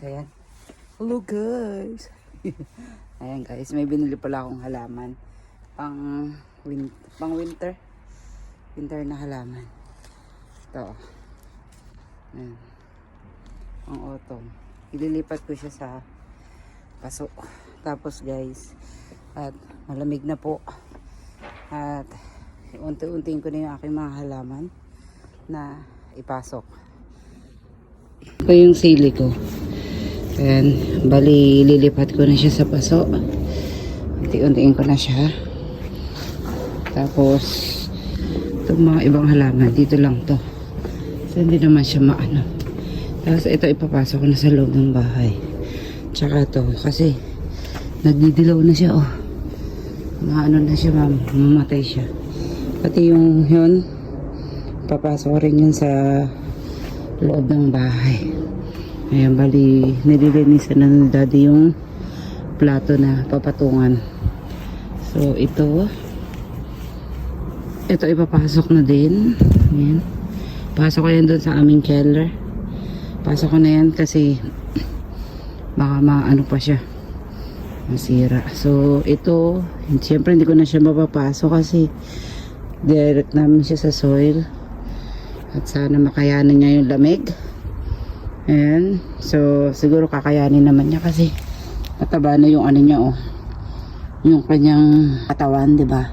Ayan. Hello guys. Ayan guys, may binili pala akong halaman. Pang winter. Winter na halaman. Ito. Ayan. Pang autumn. Ililipat ko siya sa paso. Tapos guys, at malamig na po. At unti-untiin ko na yung aking mga halaman na ipasok. Ito yung sili ko. Ayan, bali lilipat ko na siya sa paso. Unti-untiin ko na siya. Tapos itong mga ibang halaman, dito lang to. So hindi naman siya maano. Tapos ito ipapasok ko na sa loob ng bahay. Tsaka to, kasi nagdidilaw na siya, oh. Maano na siya, mamatay siya. Pati yung yun, papasok rin yun sa loob ng bahay. Ayan, bali nililinisan na ng daddy yung plato na papatungan. So ito ipapasok na din. Ayan, pasok ko yan doon sa aming keller. Pasok ko na yan kasi baka maano pa siya, masira. So ito, siyempre hindi ko na siya mapapasok kasi direct namin siya sa soil. At sana makayanan niya yung lamig. Ayan. So siguro kakayanin naman niya kasi mataba na yung ano niya, oh. Yung kanyang katawan, 'di ba?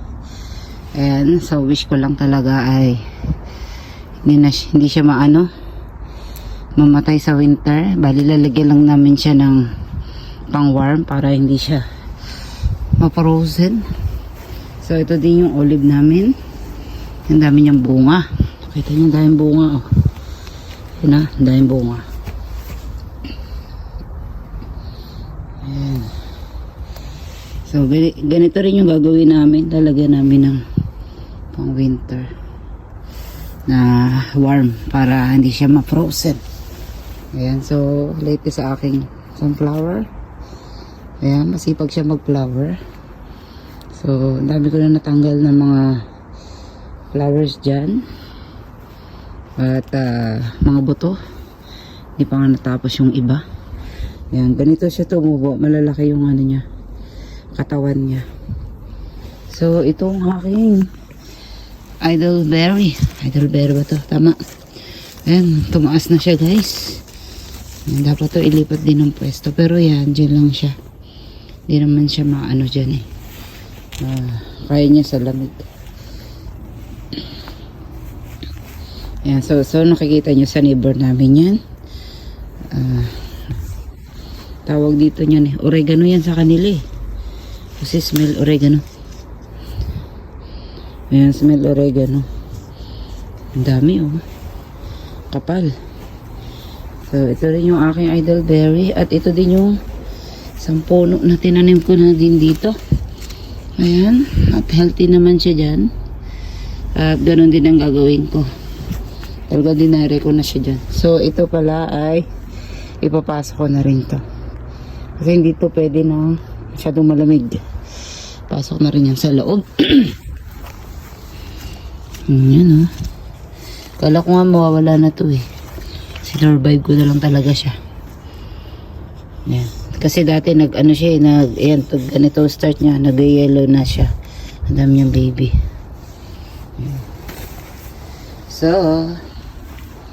Ayan. So wish ko lang talaga ay hindi siya mamatay sa winter. Bali lalagyan lang namin siya ng pang warm para hindi siya ma-frozen. So ito din yung olive namin. Ang dami niyang bunga. Kita niyo, daming bunga, oh. Yun na, daming bunga. Ayan. So ganito rin yung gagawin namin. Lalagyan namin ng pang winter na warm para hindi siya ma-frozen. Ayan, so latest sa aking sunflower. Ayan, masipag siya mag-flower. So dami ko na natanggal ng mga flowers dyan. At mga buto. Hindi pa nga natapos yung iba. Ayan, ganito siya tumubo. Malalaki yung ano niya, katawan niya. So itong aking idleberry. Idleberry ba to? Tama. Ayan, tumaas na siya guys. Ayan, dapat to ilipat din ng pwesto. Pero yan, dyan lang siya. Hindi naman siya maano dyan, eh. Kaya niya sa lamig. Ayan, so nakikita nyo sa neighbor namin yan. Tawag dito niyan, oregano yan sa kanila, eh. Kasi smell oregano. Ayan, smell oregano. Ang dami, oh. Kapal. So ito rin yung aking idleberry. At ito din yung isang puno na tinanim ko na din dito. Ayan, at healthy naman siya dyan. At ganun din ang gagawin ko. Talaga dinare ko na siya dyan. So ito pala ay ipapasok ko na rin to. Kasi hindi to pwede na masyadong malamig. Pasok na rin yan sa loob. Yan, oh. Kala ko nga mawawala na to, eh. Sinurvive ko na lang talaga siya. Yan. Kasi dati nag-ano siya, ayan, ganito start niya, nag-yellow na siya. Ang dami niyang baby. Yan. So,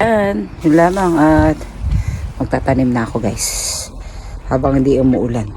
yan, yun lamang at magtatanim na ako guys habang hindi umuulan.